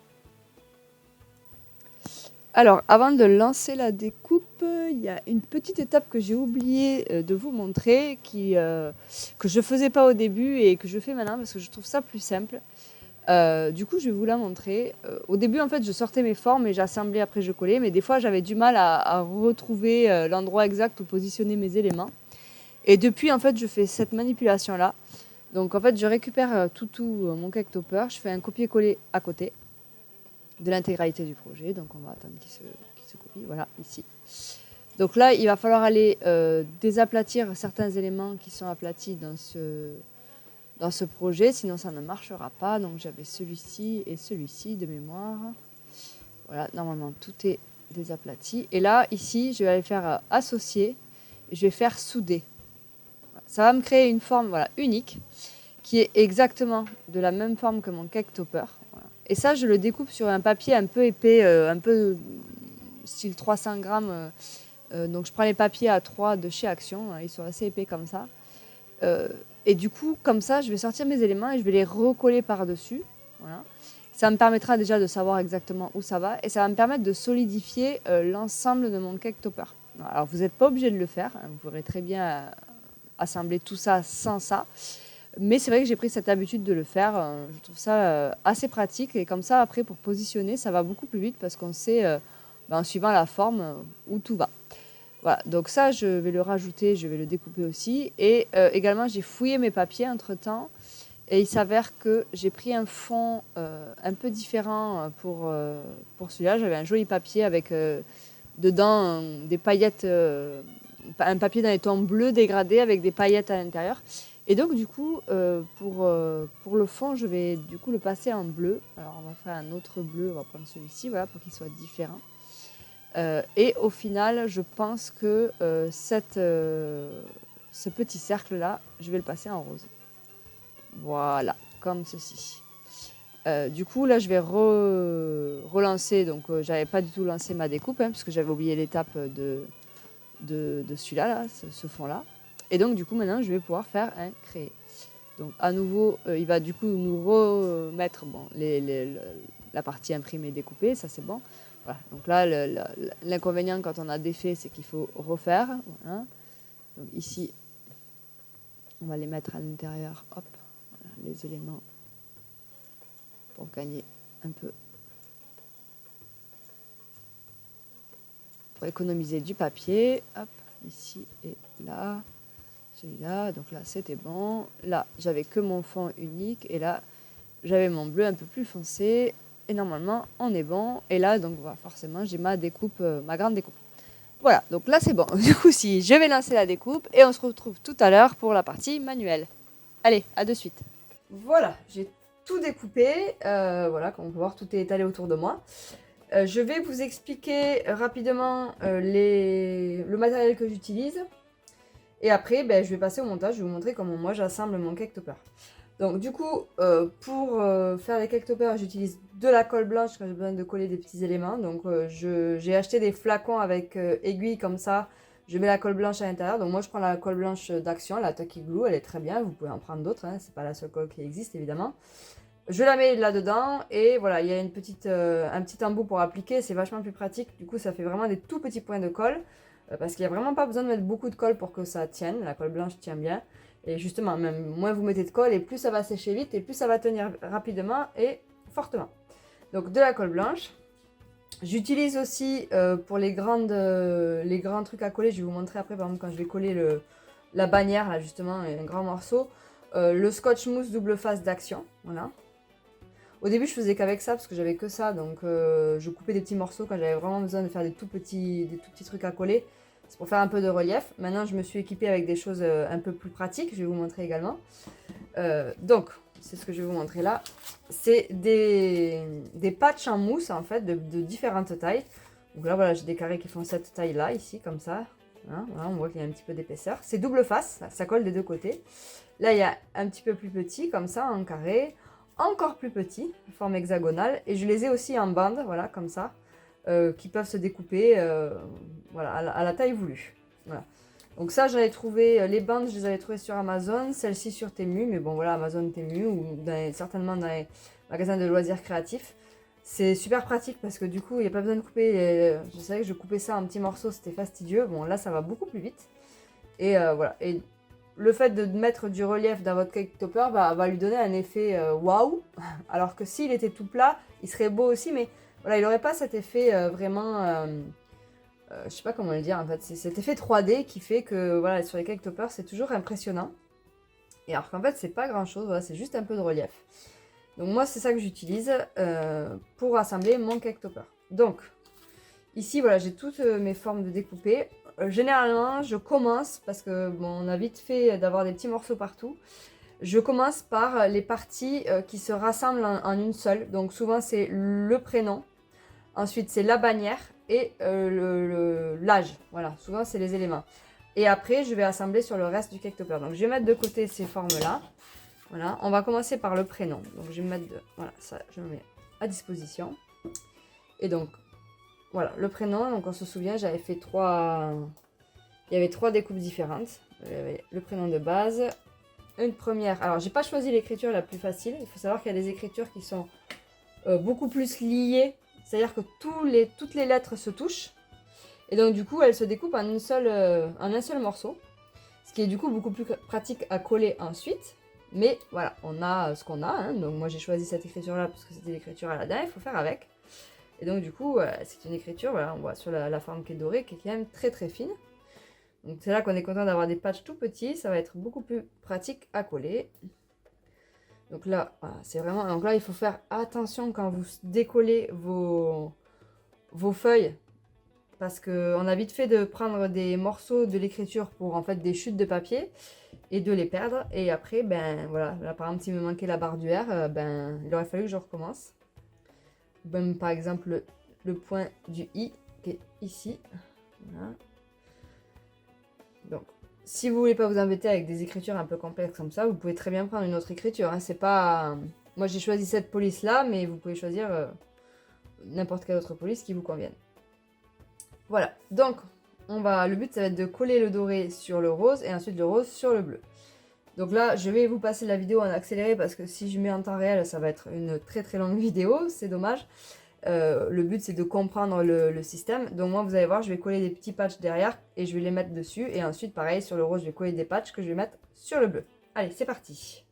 Alors, avant de lancer la découpe, il y a une petite étape que j'ai oublié de vous montrer, que je ne faisais pas au début et que je fais maintenant parce que je trouve ça plus simple. Du coup, je vais vous la montrer. Au début, en fait, je sortais mes formes et j'assemblais, après je collais, mais des fois, j'avais du mal à retrouver l'endroit exact où positionner mes éléments. Et depuis, en fait, je fais cette manipulation-là. Donc, en fait, je récupère tout mon cake topper, je fais un copier-coller à côté de l'intégralité du projet. Donc, on va attendre qu'il se copie. Voilà, ici. Donc là, il va falloir aller désaplatir certains éléments qui sont aplatis dans ce projet, sinon ça ne marchera pas. Donc, j'avais celui-ci et celui-ci de mémoire. Voilà, normalement, tout est désaplati. Et là, ici, je vais aller faire associer et je vais faire souder. Voilà. Ça va me créer une forme voilà, unique qui est exactement de la même forme que mon cake topper. Voilà. Et ça, je le découpe sur un papier un peu épais, un peu style 300 grammes. Donc, je prends les papiers A3 de chez Action. Ils sont assez épais comme ça. Et du coup, comme ça, je vais sortir mes éléments et je vais les recoller par-dessus. Voilà. Ça me permettra déjà de savoir exactement où ça va. Et ça va me permettre de solidifier l'ensemble de mon cake topper. Alors, vous n'êtes pas obligé de le faire. Hein. Vous pourrez très bien assembler tout ça sans ça. Mais c'est vrai que j'ai pris cette habitude de le faire. Je trouve ça assez pratique. Et comme ça, après, pour positionner, ça va beaucoup plus vite parce qu'on sait, en suivant la forme, où tout va. Voilà, donc ça, je vais le rajouter, je vais le découper aussi. Et également, j'ai fouillé mes papiers entre-temps. Et il s'avère que j'ai pris un fond un peu différent pour celui-là. J'avais un joli papier avec dedans des paillettes, un papier d'un ton bleu dégradé avec des paillettes à l'intérieur. Et donc du coup, pour le fond, je vais du coup le passer en bleu. Alors on va faire un autre bleu, on va prendre celui-ci, voilà, pour qu'il soit différent. Et au final, je pense que ce petit cercle-là, je vais le passer en rose. Voilà, comme ceci. Du coup, là, je vais relancer. Donc, j'avais pas du tout lancé ma découpe, parce que j'avais oublié l'étape de celui-là, là, ce fond-là. Et donc, du coup, maintenant, je vais pouvoir faire un créer. Donc, à nouveau, il va du coup nous remettre la partie imprimée et découpée. Ça, c'est bon. Voilà. Donc là, l'inconvénient quand on a défait, c'est qu'il faut refaire. Voilà. Donc ici, on va les mettre à l'intérieur. Hop, voilà, les éléments pour gagner un peu. Pour économiser du papier. Hop, ici et là. Celui-là, donc là, c'était bon. Là, j'avais que mon fond unique. Et là, j'avais mon bleu un peu plus foncé. Et normalement, on est bon. Et là, donc, voilà, forcément, j'ai ma découpe, ma grande découpe. Voilà, donc là, c'est bon. Du coup, si je vais lancer la découpe et on se retrouve tout à l'heure pour la partie manuelle. Allez, à de suite. Voilà, j'ai tout découpé. Voilà, comme on peut voir, tout est étalé autour de moi. Je vais vous expliquer rapidement le matériel que j'utilise. Et après, je vais passer au montage. Je vais vous montrer comment moi j'assemble mon cake topper. Donc du coup, pour faire les cake toppers, j'utilise de la colle blanche quand j'ai besoin de coller des petits éléments. Donc j'ai acheté des flacons avec aiguilles comme ça. Je mets la colle blanche à l'intérieur. Donc moi je prends la colle blanche d'Action, la Tucky Glue, elle est très bien. Vous pouvez en prendre d'autres, hein. C'est pas la seule colle qui existe évidemment. Je la mets là-dedans et voilà, il y a un petit embout pour appliquer. C'est vachement plus pratique. Du coup, ça fait vraiment des tout petits points de colle. Parce qu'il n'y a vraiment pas besoin de mettre beaucoup de colle pour que ça tienne. La colle blanche tient bien. Et justement, même moins vous mettez de colle et plus ça va sécher vite et plus ça va tenir rapidement et fortement. Donc de la colle blanche. J'utilise aussi pour les grands trucs à coller. Je vais vous montrer après, par exemple, quand je vais coller la bannière, là justement, un grand morceau. Le scotch mousse double face d'Action. Voilà. Au début, je faisais qu'avec ça parce que j'avais que ça. Donc je coupais des petits morceaux quand j'avais vraiment besoin de faire des tout petits trucs à coller. C'est pour faire un peu de relief. Maintenant, je me suis équipée avec des choses un peu plus pratiques. Je vais vous montrer également. Donc, c'est ce que je vais vous montrer là. C'est des patchs en mousse, en fait, de différentes tailles. Donc là, voilà, j'ai des carrés qui font cette taille-là, ici, comme ça. Hein, voilà, on voit qu'il y a un petit peu d'épaisseur. C'est double face, ça colle des deux côtés. Là, il y a un petit peu plus petit, comme ça, en carré. Encore plus petit, forme hexagonale. Et je les ai aussi en bande, voilà, comme ça. Qui peuvent se découper voilà, à la taille voulue. Voilà. Donc ça, j'avais trouvé, les bandes, je les avais trouvées sur Amazon, celles-ci sur Temu, mais bon voilà, Amazon, Temu, ou certainement dans les magasins de loisirs créatifs. C'est super pratique parce que du coup, il n'y a pas besoin de couper, je savais que je coupais ça en petits morceaux, c'était fastidieux. Bon là, ça va beaucoup plus vite. Et voilà, et le fait de mettre du relief dans votre cake topper va lui donner un effet waouh, alors que s'il était tout plat, il serait beau aussi, mais voilà, il n'aurait pas cet effet vraiment... je sais pas comment le dire en fait, c'est cet effet 3D qui fait que voilà, sur les cake toppers c'est toujours impressionnant. Et alors qu'en fait c'est pas grand chose, voilà, c'est juste un peu de relief. Donc moi c'est ça que j'utilise pour assembler mon cake topper. Donc ici voilà, j'ai toutes mes formes de découpé. Généralement je commence, parce que bon, on a vite fait d'avoir des petits morceaux partout. Je commence par les parties qui se rassemblent en une seule. Donc souvent c'est le prénom. Ensuite, c'est la bannière et l'âge. Voilà, souvent, c'est les éléments. Et après, je vais assembler sur le reste du cake topper. Donc, je vais mettre de côté ces formes-là. Voilà, on va commencer par le prénom. Donc, je vais mettre voilà, ça, je me mets à disposition. Et donc, voilà, le prénom. Donc, on se souvient, j'avais fait il y avait 3 découpes différentes. Il y avait le prénom de base. Une première. Alors, j'ai pas choisi l'écriture la plus facile. Il faut savoir qu'il y a des écritures qui sont beaucoup plus liées. C'est-à-dire que toutes les lettres se touchent. Et donc du coup, elles se découpent en un seul morceau. Ce qui est du coup beaucoup plus pratique à coller ensuite. Mais voilà, on a ce qu'on a. Hein. Donc moi j'ai choisi cette écriture-là parce que c'était l'écriture Aladdin, il faut faire avec. Et donc du coup, c'est une écriture, voilà, on voit sur la forme qui est dorée, qui est quand même très très fine. Donc c'est là qu'on est content d'avoir des patchs tout petits, ça va être beaucoup plus pratique à coller. Donc là, voilà, c'est vraiment... Donc là, il faut faire attention quand vous décollez vos feuilles, parce qu'on a vite fait de prendre des morceaux de l'écriture pour en fait des chutes de papier et de les perdre. Et après, ben voilà, là par exemple, s'il me manquait la barre du R, ben il aurait fallu que je recommence. Même par exemple le point du I qui est ici. Voilà. Donc, si vous voulez pas vous embêter avec des écritures un peu complexes comme ça, vous pouvez très bien prendre une autre écriture. Hein. C'est pas... Moi, j'ai choisi cette police-là, mais vous pouvez choisir n'importe quelle autre police qui vous convienne. Voilà. Donc, le but, ça va être de coller le doré sur le rose et ensuite le rose sur le bleu. Donc là, je vais vous passer la vidéo en accéléré parce que si je mets en temps réel, ça va être une très très longue vidéo. C'est dommage. Le but c'est de comprendre le système. Donc moi vous allez voir, je vais coller des petits patchs derrière et je vais les mettre dessus. Et ensuite pareil sur le rose, je vais coller des patchs que je vais mettre sur le bleu. Allez, c'est parti.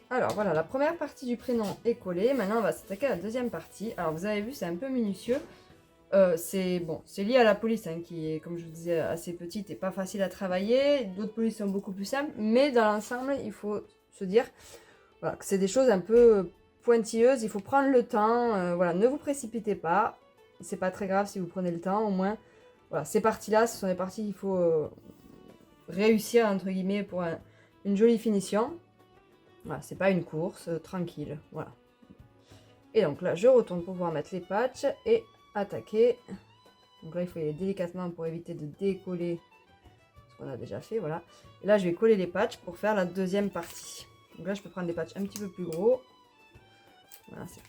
Alors voilà, la première partie du prénom est collée. Maintenant, on va s'attaquer à la deuxième partie. Alors vous avez vu, c'est un peu minutieux. C'est lié à la police hein, qui est, comme je vous disais, assez petite et pas facile à travailler. D'autres polices sont beaucoup plus simples. Mais dans l'ensemble, il faut se dire voilà, que c'est des choses un peu pointilleuses. Il faut prendre le temps. Voilà, ne vous précipitez pas. C'est pas très grave si vous prenez le temps. Au moins, voilà, ces parties-là, ce sont des parties qu'il faut réussir, entre guillemets, pour une jolie finition. Voilà, c'est pas une course, tranquille, voilà. Et donc là, je retourne pour pouvoir mettre les patchs et attaquer. Donc là, il faut y aller délicatement pour éviter de décoller ce qu'on a déjà fait, voilà. Et là, je vais coller les patchs pour faire la deuxième partie. Donc là, je peux prendre des patchs un petit peu plus gros. Voilà, c'est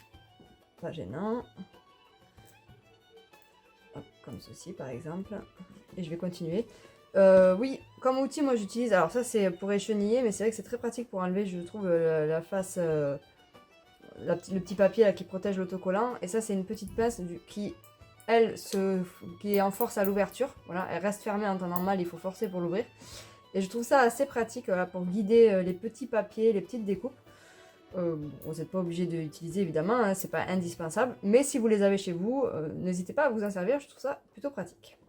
pas gênant. Hop, comme ceci, par exemple. Et je vais continuer. Oui, comme outil, moi j'utilise... Alors ça, c'est pour écheniller, mais c'est vrai que c'est très pratique pour enlever, je trouve, la face... le petit papier là qui protège l'autocollant. Et ça, c'est une petite pince qui est en force à l'ouverture. Voilà, elle reste fermée en temps normal, il faut forcer pour l'ouvrir. Et je trouve ça assez pratique voilà, pour guider les petits papiers, les petites découpes. Vous n'êtes pas obligé de l'utiliser évidemment, hein, c'est pas indispensable. Mais si vous les avez chez vous, n'hésitez pas à vous en servir, je trouve ça plutôt pratique.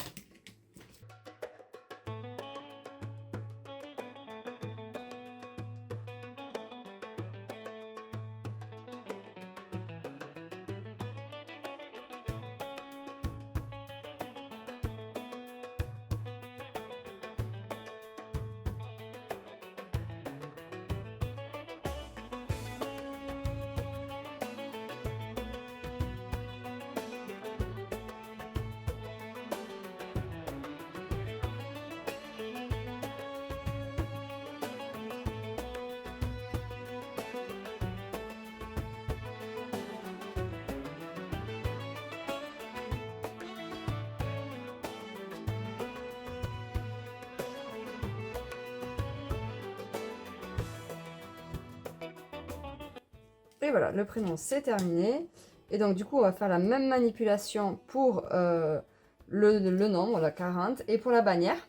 Et voilà, le prénom c'est terminé. Et donc du coup, on va faire la même manipulation pour le nombre, la 40, et pour la bannière.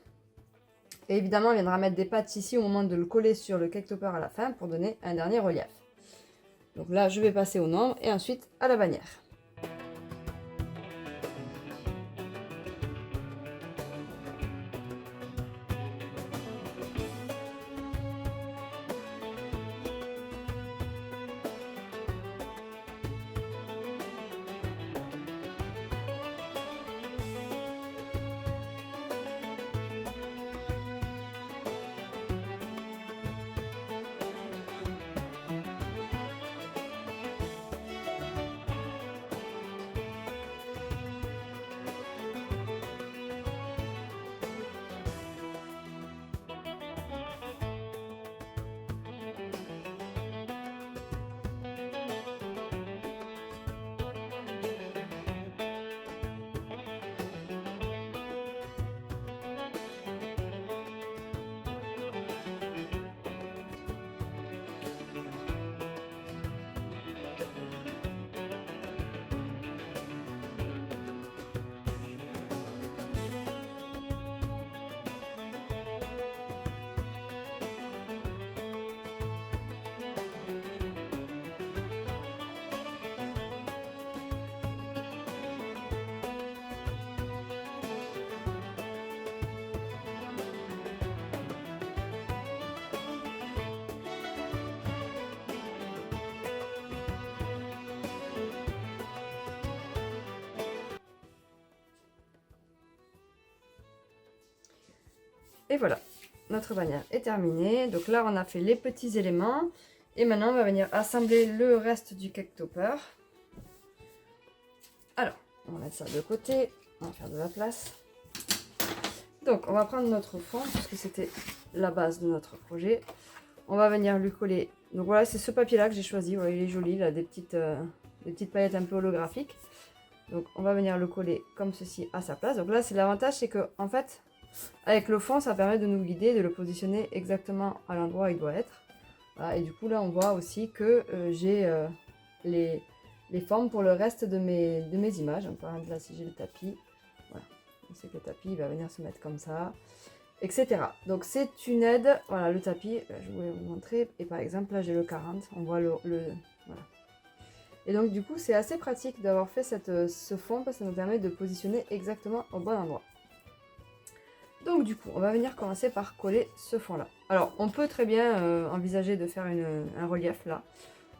Et évidemment, on viendra mettre des patchs ici au moment de le coller sur le cake topper à la fin pour donner un dernier relief. Donc là, je vais passer au nombre et ensuite à la bannière. Et voilà, notre bannière est terminée. Donc là, on a fait les petits éléments. Et maintenant, on va venir assembler le reste du cake topper. Alors, on va mettre ça de côté. On va faire de la place. Donc, on va prendre notre fond, puisque c'était la base de notre projet. On va venir lui coller. Donc voilà, c'est ce papier-là que j'ai choisi. Voilà, il est joli, il a des petites paillettes un peu holographiques. Donc, on va venir le coller comme ceci à sa place. Donc là, c'est l'avantage, c'est que en fait, avec le fond, ça permet de nous guider, de le positionner exactement à l'endroit où il doit être. Voilà, et du coup, là, on voit aussi que j'ai les formes pour le reste de mes images. Donc, par exemple, là, si j'ai le tapis, voilà, on sait que le tapis il va venir se mettre comme ça, etc. Donc, c'est une aide. Voilà, le tapis, je voulais vous montrer. Et par exemple, là, j'ai le 40. On voit voilà. Et donc, du coup, c'est assez pratique d'avoir fait ce fond parce que ça nous permet de positionner exactement au bon endroit. Donc du coup, on va venir commencer par coller ce fond-là. Alors, on peut très bien envisager de faire un relief là.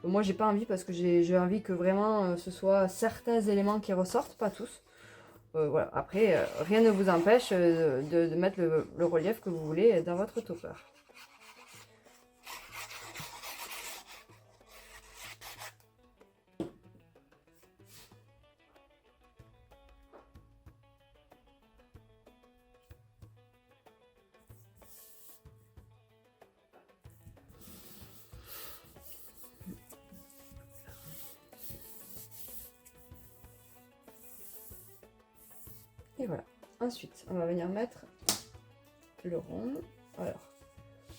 Moi, j'ai pas envie parce que j'ai envie que vraiment ce soit certains éléments qui ressortent, pas tous. Voilà. Après, rien ne vous empêche de mettre le relief que vous voulez dans votre topper. Et voilà. Ensuite, on va venir mettre le rond. Alors,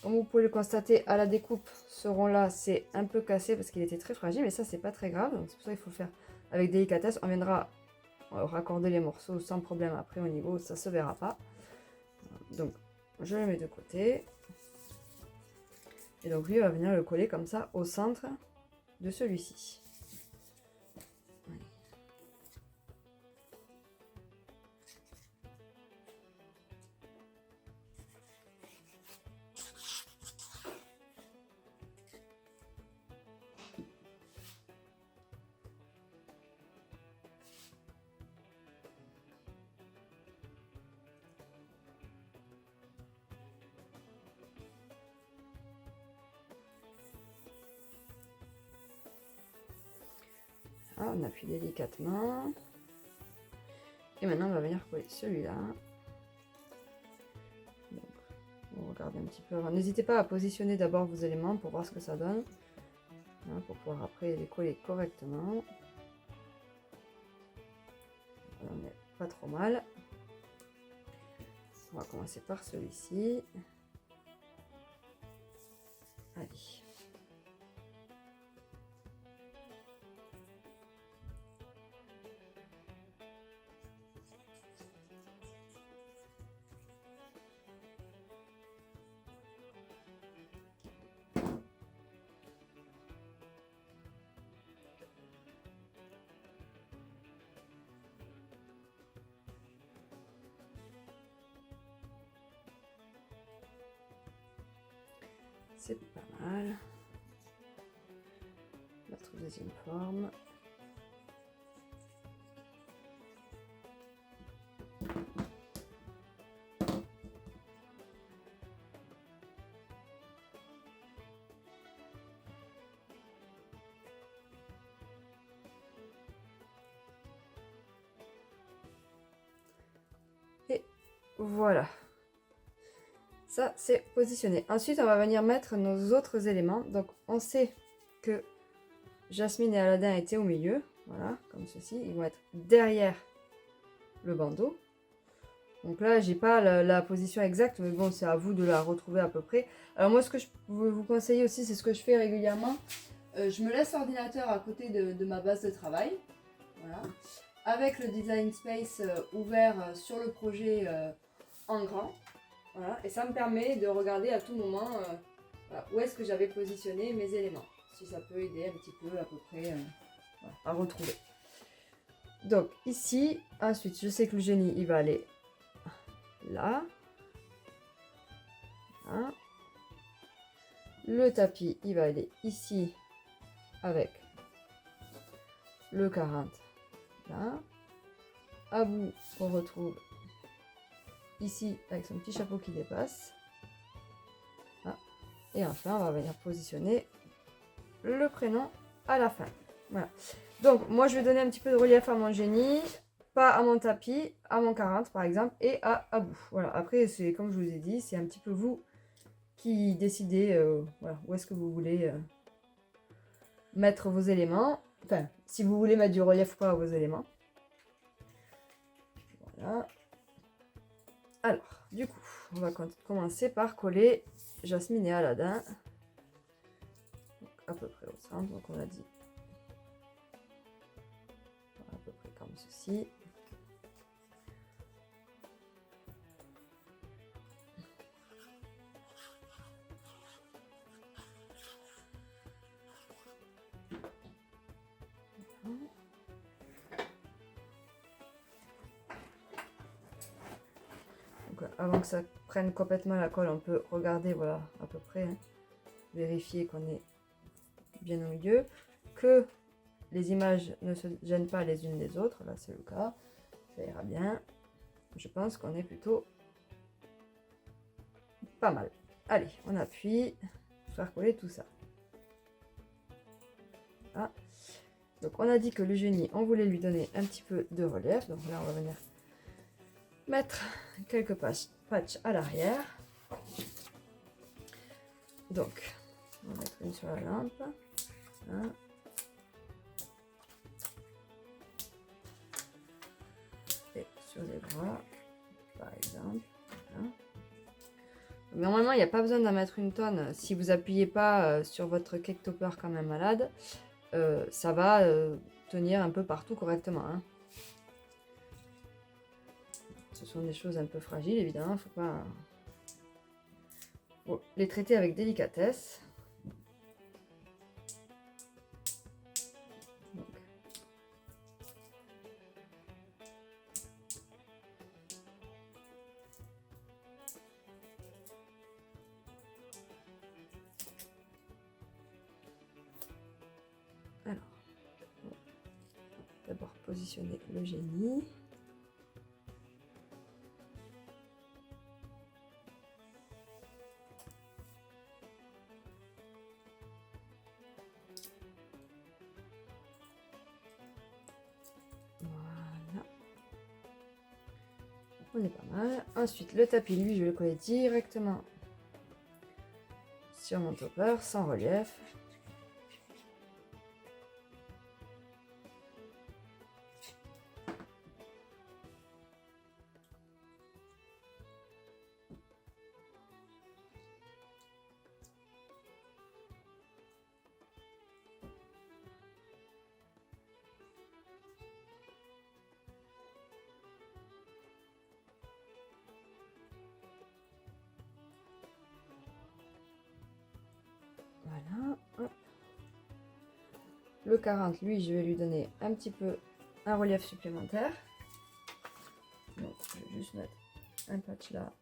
comme vous pouvez le constater à la découpe, ce rond-là, c'est un peu cassé parce qu'il était très fragile, mais ça, c'est pas très grave. Donc, c'est pour ça qu'il faut le faire avec délicatesse. On viendra raccorder les morceaux sans problème après au niveau, ça se verra pas. Donc, je le mets de côté. Et donc, lui, on va venir le coller comme ça au centre de celui-ci. Là, on appuie délicatement. Et maintenant, on va venir coller celui-là. On regarde un petit peu avant. N'hésitez pas à positionner d'abord vos éléments pour voir ce que ça donne. Hein, pour pouvoir après les coller correctement. On n'est pas trop mal. On va commencer par celui-ci. Allez. C'est pas mal. Notre deuxième forme. Et voilà. Ça, c'est positionné. Ensuite, on va venir mettre nos autres éléments. Donc, on sait que Jasmine et Aladdin étaient au milieu. Voilà, comme ceci. Ils vont être derrière le bandeau. Donc là, j'ai pas la position exacte, mais bon, c'est à vous de la retrouver à peu près. Alors moi, ce que je veux vous conseiller aussi, c'est ce que je fais régulièrement. Je me laisse l'ordinateur à côté de ma base de travail. Voilà. Avec le Design Space ouvert sur le projet en grand. Voilà. Et ça me permet de regarder à tout moment voilà, où est-ce que j'avais positionné mes éléments. Si ça peut aider un petit peu à peu près voilà, à retrouver. Donc ici, ensuite, je sais que le génie, il va aller là. Voilà. Le tapis, il va aller ici avec le 40 là. À bout, on retrouve ici avec son petit chapeau qui dépasse. Là. Et enfin, on va venir positionner le prénom à la fin. Voilà. Donc, moi, je vais donner un petit peu de relief à mon génie, pas à mon tapis, à mon 40 par exemple, et à bout. Voilà. Après, c'est comme je vous ai dit, c'est un petit peu vous qui décidez voilà, où est-ce que vous voulez mettre vos éléments. Enfin, si vous voulez mettre du relief ou pas à vos éléments. Voilà. Alors, du coup, on va commencer par coller Jasmine et Aladdin. Donc, à peu près au centre, donc on a dit à peu près comme ceci. Donc, avant que ça prenne complètement la colle, on peut regarder, voilà, à peu près, hein, vérifier qu'on est bien au milieu, que les images ne se gênent pas les unes des autres. Là, c'est le cas, ça ira bien. Je pense qu'on est plutôt pas mal. Allez, on appuie pour faire coller tout ça. Voilà. Donc, on a dit que le génie, on voulait lui donner un petit peu de relief. Donc là, on va venir mettre quelques patchs à l'arrière. Donc, on va mettre une sur la lampe. Voilà. Et sur les bras, par exemple. Voilà. Normalement, il n'y a pas besoin d'en mettre une tonne. Si vous appuyez pas sur votre cake topper comme un malade, ça va tenir un peu partout correctement. Hein. Ce sont des choses un peu fragiles, évidemment. Faut pas les traiter avec délicatesse. Donc. Alors, d'abord positionner le génie. Voilà. On est pas mal. Ensuite, le tapis, lui, je vais le coller directement sur mon topper, sans relief. Voilà. Hop. Le 40, lui, je vais lui donner un petit peu un relief supplémentaire. Donc, je vais juste mettre un patch là.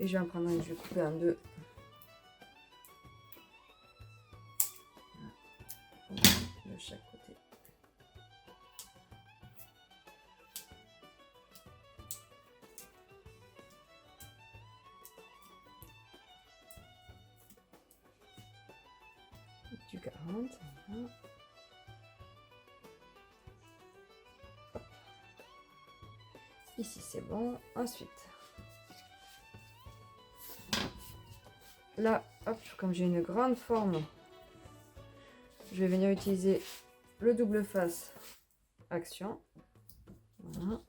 Et je vais en prendre un que je vais couper en deux. Voilà. De chaque côté. Du 40. Voilà. Ici c'est bon. Ensuite, là, hop, comme j'ai une grande forme, je vais venir utiliser le double face action. Voilà.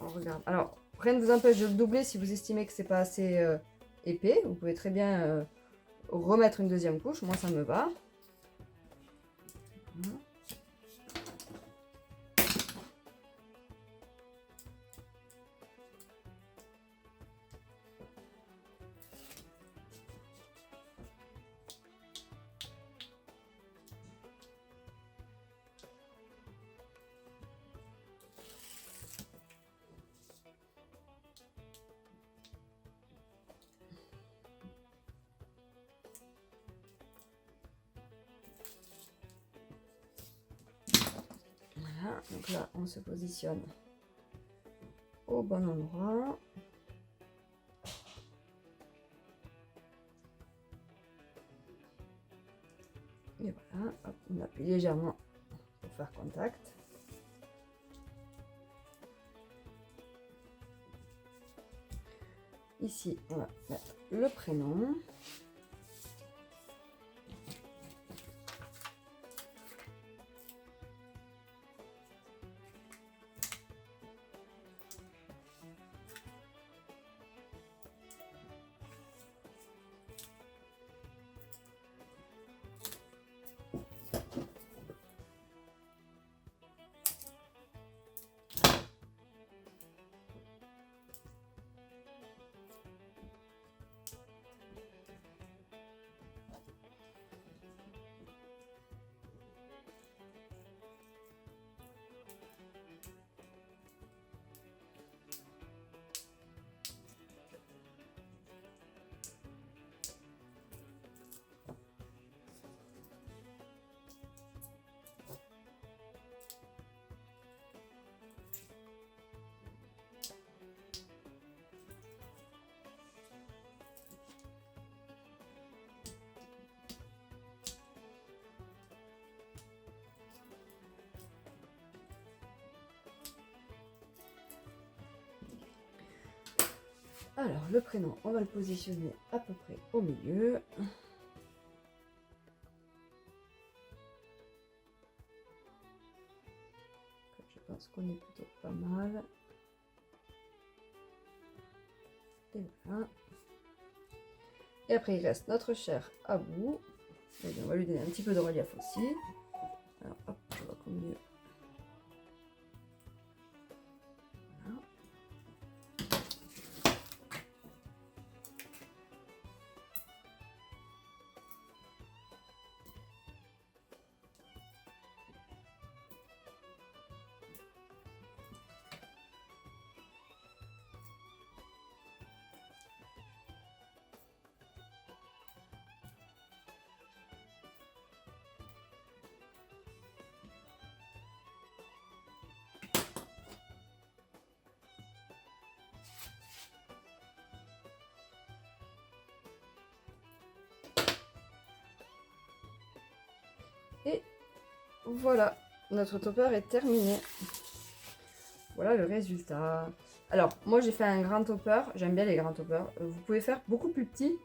On regarde. Alors, rien ne vous empêche de le doubler si vous estimez que c'est pas assez épais. Vous pouvez très bien remettre une deuxième couche. Moi, ça me va. Voilà. Voilà, donc là on se positionne au bon endroit. Et voilà, hop, on appuie légèrement pour faire contact. Ici, on va mettre le prénom. Alors, le prénom, on va le positionner à peu près au milieu. Je pense qu'on est plutôt pas mal. Et voilà. Et après, il reste notre chair à bout. Et on va lui donner un petit peu de relief aussi. Alors, hop, je vois qu'au milieu. Et voilà, notre topper est terminé. Voilà le résultat. Alors, moi j'ai fait un grand topper, j'aime bien les grands toppers. Vous pouvez faire beaucoup plus petit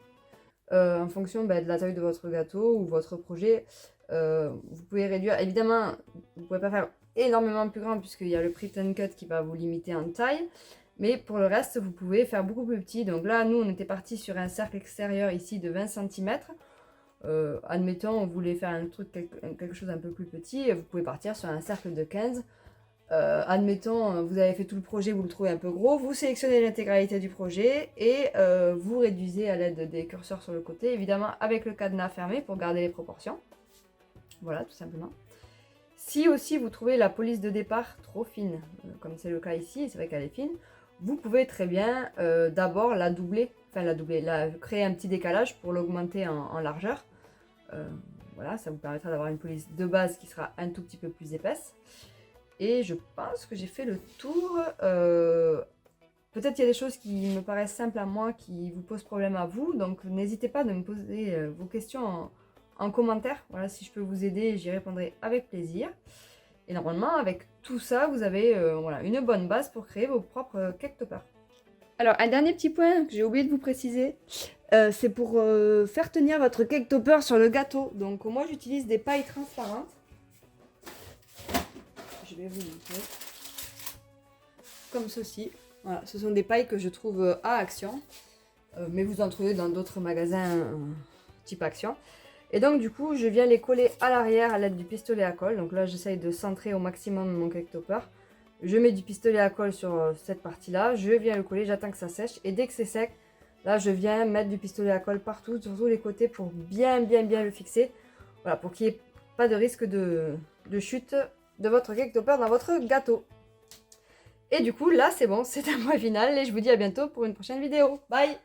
en fonction de la taille de votre gâteau ou votre projet. Vous pouvez réduire, évidemment, vous ne pouvez pas faire énormément plus grand puisqu'il y a le print and cut qui va vous limiter en taille. Mais pour le reste, vous pouvez faire beaucoup plus petit. Donc là, nous, on était parti sur un cercle extérieur ici de 20 cm. Admettons, on voulait faire un truc, quelque chose un peu plus petit, vous pouvez partir sur un cercle de 15. Admettons, vous avez fait tout le projet, vous le trouvez un peu gros, vous sélectionnez l'intégralité du projet et vous réduisez à l'aide des curseurs sur le côté, évidemment avec le cadenas fermé pour garder les proportions. Voilà, tout simplement. Si aussi vous trouvez la police de départ trop fine, comme c'est le cas ici, c'est vrai qu'elle est fine, vous pouvez très bien d'abord la doubler, créer un petit décalage pour l'augmenter en largeur. Voilà, ça vous permettra d'avoir une police de base qui sera un tout petit peu plus épaisse. Et je pense que j'ai fait le tour. Peut-être qu'il y a des choses qui me paraissent simples à moi, qui vous posent problème à vous. Donc n'hésitez pas de me poser vos questions en commentaire. Voilà, si je peux vous aider, j'y répondrai avec plaisir. Et normalement, avec tout ça, vous avez voilà, une bonne base pour créer vos propres cake toppers. Alors, un dernier petit point que j'ai oublié de vous préciser, c'est pour faire tenir votre cake topper sur le gâteau. Donc moi, j'utilise des pailles transparentes. Je vais vous montrer. Comme ceci. Voilà, ce sont des pailles que je trouve à Action. Mais vous en trouvez dans d'autres magasins type Action. Et donc du coup, je viens les coller à l'arrière à l'aide du pistolet à colle. Donc là, j'essaye de centrer au maximum mon cake topper. Je mets du pistolet à colle sur cette partie-là. Je viens le coller, j'attends que ça sèche. Et dès que c'est sec, là, je viens mettre du pistolet à colle partout, sur tous les côtés pour bien le fixer. Voilà, pour qu'il n'y ait pas de risque de chute de votre cake topper dans votre gâteau. Et du coup, là, c'est bon, c'est un point final et je vous dis à bientôt pour une prochaine vidéo. Bye!